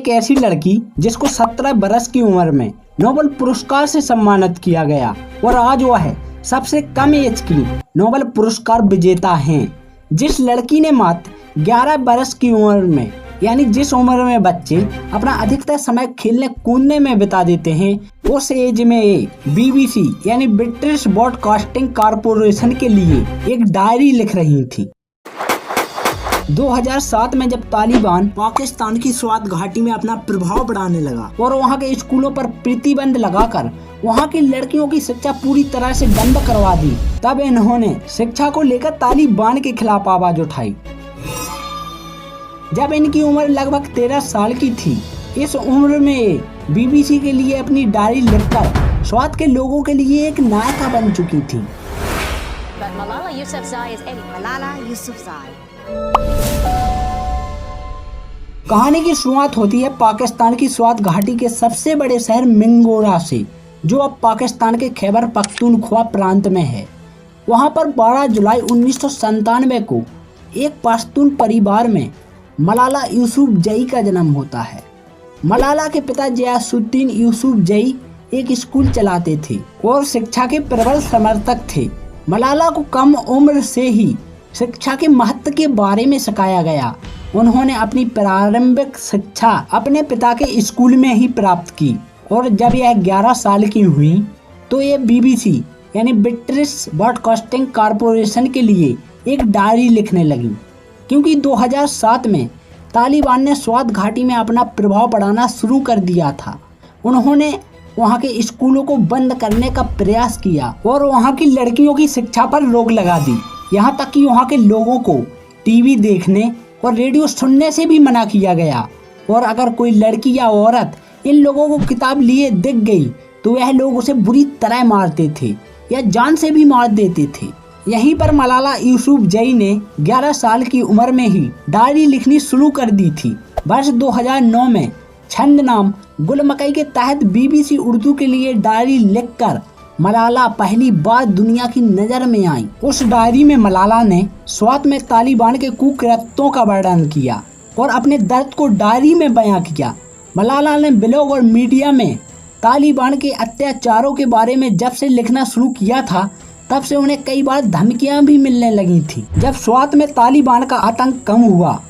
एक ऐसी लड़की जिसको 17 बरस की उम्र में नोबेल पुरस्कार से सम्मानित किया गया और आज वह है सबसे कम एज की नोबेल पुरस्कार विजेता हैं। जिस लड़की ने मात्र 11 बरस की उम्र में यानी जिस उम्र में बच्चे अपना अधिकतर समय खेलने कूदने में बिता देते हैं, उस एज में BBC यानी ब्रिटिश ब्रॉडकास्टिंग कॉरपोरेशन के लिए एक डायरी लिख रही थी। 2007 में जब तालिबान पाकिस्तान की स्वात घाटी में अपना प्रभाव बढ़ाने लगा और वहां के स्कूलों पर प्रतिबंध लगाकर वहां की लड़कियों की शिक्षा पूरी तरह से बंद करवा दी, तब इन्होंने शिक्षा को लेकर तालिबान के खिलाफ आवाज उठाई। जब इनकी उम्र लगभग 13 साल की थी, इस उम्र में BBC के लिए अपनी डायरी लिखकर स्वात के लोगों के लिए एक नायिका बन चुकी थी। कहानी की शुरुआत होती है पाकिस्तान की स्वात घाटी के सबसे बड़े शहर मिंगोरा से, जो अब पाकिस्तान के खैबर पख्तूनख्वा प्रांत में है। वहां पर 12 जुलाई 1997 को एक पश्तून परिवार में मलाला यूसुफजई का जन्म होता है। मलाला के पिता गियासुद्दीन यूसुफजई एक स्कूल चलाते थे और शिक्षा के प्रबल समर्थक थे। मलाला को कम उम्र से ही शिक्षा के महत्व के बारे में सिखाया गया। उन्होंने अपनी प्रारंभिक शिक्षा अपने पिता के स्कूल में ही प्राप्त की और जब यह 11 साल की हुई तो ये BBC यानी ब्रिटिश ब्रॉडकास्टिंग कॉरपोरेशन के लिए एक डायरी लिखने लगी, क्योंकि 2007 में तालिबान ने स्वात घाटी में अपना प्रभाव बढ़ाना शुरू कर दिया था। उन्होंने वहां के स्कूलों को बंद करने का प्रयास किया और वहां की लड़कियों की शिक्षा पर रोक लगा दी। यहाँ तक कि वहाँ के लोगों को टीवी देखने और रेडियो सुनने से भी मना किया गया और अगर कोई लड़की या औरत इन लोगों को किताब लिए दिख गई तो वह लोग उसे बुरी तरह मारते थे या जान से भी मार देते थे। यहीं पर मलाला यूसुफजई ने 11 साल की उम्र में ही डायरी लिखनी शुरू कर दी थी। वर्ष 2009 में छंद नाम गुल मकई के तहत BBC उर्दू के लिए डायरी लिखकर मलाला पहली बार दुनिया की नजर में आई। उस डायरी में मलाला ने स्वात में तालिबान के कुकृत्यों का वर्णन किया और अपने दर्द को डायरी में बयां किया। मलाला ने ब्लॉग और मीडिया में तालिबान के अत्याचारों के बारे में जब से लिखना शुरू किया था, तब से उन्हें कई बार धमकियां भी मिलने लगी थी। जब स्वात में तालिबान का आतंक कम हुआ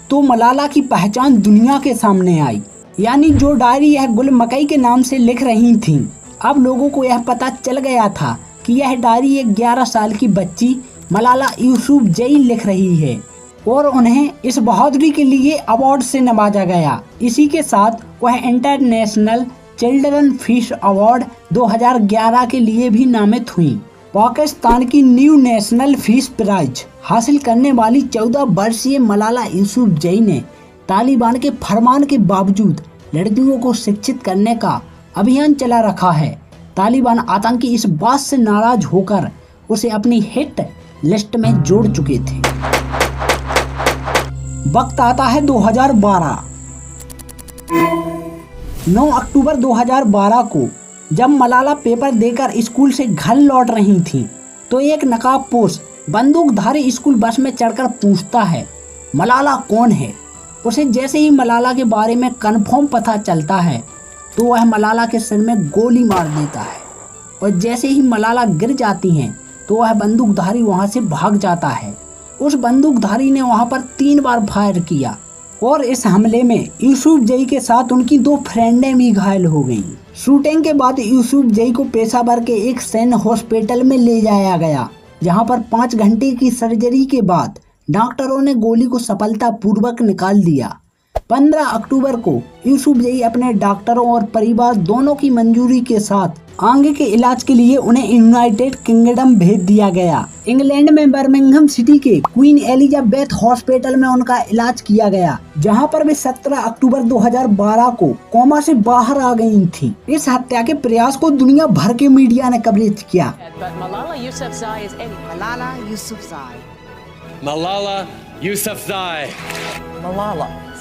तो मलाला की पहचान दुनिया के सामने आई, यानी जो डायरी यह गुल मकई के नाम से लिख रही थी। अब लोगों को यह पता चल गया था कि यह डायरी एक 11 साल की बच्ची मलाला यूसुफजई लिख रही है और उन्हें इस बहादुरी के लिए अवार्ड से नवाजा गया। इसी के साथ वह इंटरनेशनल चिल्ड्रन पीस अवार्ड 2011 के लिए भी नामित हुई। पाकिस्तान की न्यू नेशनल पीस प्राइज हासिल करने वाली 14 वर्षीय मलाला यूसुफजई ने तालिबान के फरमान के बावजूद लड़कियों को शिक्षित करने का अभियान चला रखा है। तालिबान आतंकी इस बात से नाराज होकर उसे अपनी हिट लिस्ट में जोड़ चुके थे। वक्त आता है 2012। 9 अक्टूबर 2012 को जब मलाला पेपर देकर स्कूल से घर लौट रही थी तो एक नकाबपोश बंदूकधारी स्कूल बस में चढ़कर पूछता है, मलाला कौन है? उसे जैसे ही मलाला के बारे में कंफर्म पता चलता है तो वह मलाला के सिर में गोली मार देता है और जैसे ही मलाला गिर जाती हैं तो वह बंदूकधारी वहां से भाग जाता है। उस बंदूकधारी ने वहां पर 3 बार फायर किया और इस हमले में यूसुफजई के साथ उनकी 2 फ्रेंडें भी घायल हो गईं। शूटिंग के बाद यूसुफजई को पेशावर के एक सैन्य हॉस्पिटल में ले जाया गया, जहां पर 5 घंटे की सर्जरी के बाद डॉक्टरों ने गोली को सफलतापूर्वक निकाल दिया। 15 अक्टूबर को यूसुफजई अपने डॉक्टरों और परिवार दोनों की मंजूरी के साथ आगे के इलाज के लिए उन्हें यूनाइटेड किंगडम भेज दिया गया। इंग्लैंड में बर्मिंघम सिटी के क्वीन एलिजाबेथ हॉस्पिटल में उनका इलाज किया गया, जहां पर वे 17 अक्टूबर 2012 को कोमा से बाहर आ गई थी। इस हत्या के प्रयास को दुनिया भर के मीडिया ने कवरेज किया। Malala,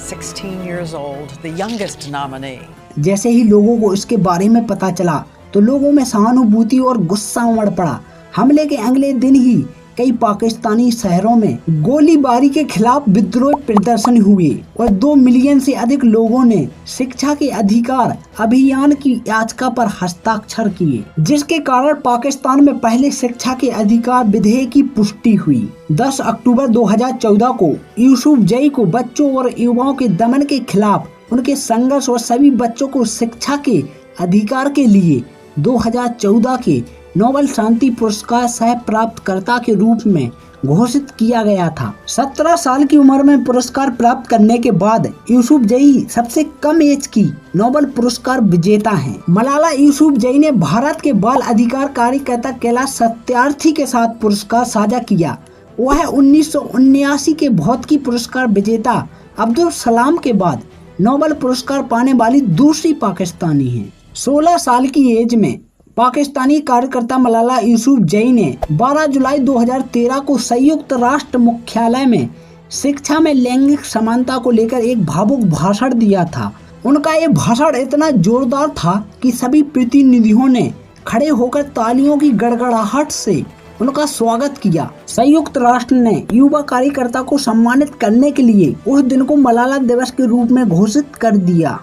16 years old, the youngest nominee. जैसे ही लोगों को इसके बारे में पता चला तो लोगों में सहानुभूति और गुस्सा उमड़ पड़ा। हमले के अगले दिन ही कई पाकिस्तानी शहरों में गोलीबारी के खिलाफ विद्रोह प्रदर्शन हुए और 2 मिलियन से अधिक लोगों ने शिक्षा के अधिकार अभियान की याचिका पर हस्ताक्षर किए, जिसके कारण पाकिस्तान में पहले शिक्षा के अधिकार विधेयक की पुष्टि हुई। 10 अक्टूबर 2014 को यूसुफजई को बच्चों और युवाओं के दमन के खिलाफ उनके संघर्ष और सभी बच्चों को शिक्षा के अधिकार के लिए 2014 के नोबेल शांति पुरस्कार सह प्राप्तकर्ता के रूप में घोषित किया गया था। 17 साल की उम्र में पुरस्कार प्राप्त करने के बाद यूसुफजई सबसे कम एज की नोबेल पुरस्कार विजेता हैं। मलाला यूसुफजई ने भारत के बाल अधिकार कार्यकर्ता कैलाश सत्यार्थी के साथ पुरस्कार साझा किया। वह 1979 के भौतिकी पुरस्कार विजेता अब्दुल सलाम के बाद नोबेल पुरस्कार पाने वाली दूसरी पाकिस्तानी हैं। 16 साल की एज में पाकिस्तानी कार्यकर्ता मलाला यूसुफजई ने 12 जुलाई 2013 को संयुक्त राष्ट्र मुख्यालय में शिक्षा में लैंगिक समानता को लेकर एक भावुक भाषण दिया था। उनका ये भाषण इतना जोरदार था कि सभी प्रतिनिधियों ने खड़े होकर तालियों की गड़गड़ाहट से उनका स्वागत किया। संयुक्त राष्ट्र ने युवा कार्यकर्ता को सम्मानित करने के लिए उस दिन को मलाला दिवस के रूप में घोषित कर दिया।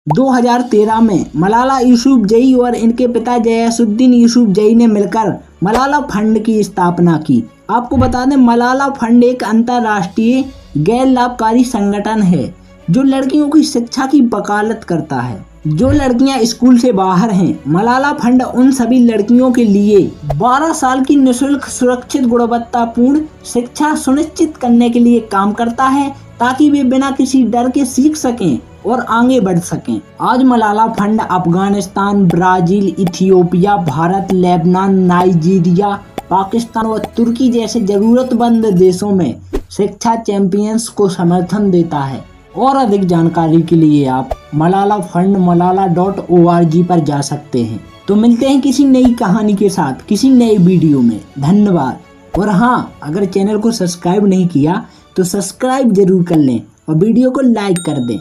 2013 में मलाला यूसुफजई और इनके पिता गयासुद्दीन यूसुफजई ने मिलकर मलाला फंड की स्थापना की। आपको बता दें, मलाला फंड एक अंतर्राष्ट्रीय गैर लाभकारी संगठन है जो लड़कियों की शिक्षा की वकालत करता है। जो लड़कियां स्कूल से बाहर हैं, मलाला फंड उन सभी लड़कियों के लिए 12 साल की निःशुल्क सुरक्षित गुणवत्तापूर्ण शिक्षा सुनिश्चित करने के लिए काम करता है, ताकि वे बिना किसी डर के सीख सकें और आगे बढ़ सकें। आज Malala fund Afghanistan, Brazil, Ethiopia, Bharat, Lebanon, Nigeria, Pakistan और तुर्की जैसे जरूरतमंद देशों में शिक्षा चैंपियंस को समर्थन देता है। और अधिक जानकारी के लिए आप मलाला फंड malala.org पर जा सकते हैं। तो मिलते हैं किसी नई कहानी के साथ किसी नए वीडियो में। धन्यवाद। और हाँ, अगर चैनल को सब्सक्राइब नहीं किया तो सब्सक्राइब जरूर कर लें और वीडियो को लाइक कर दें।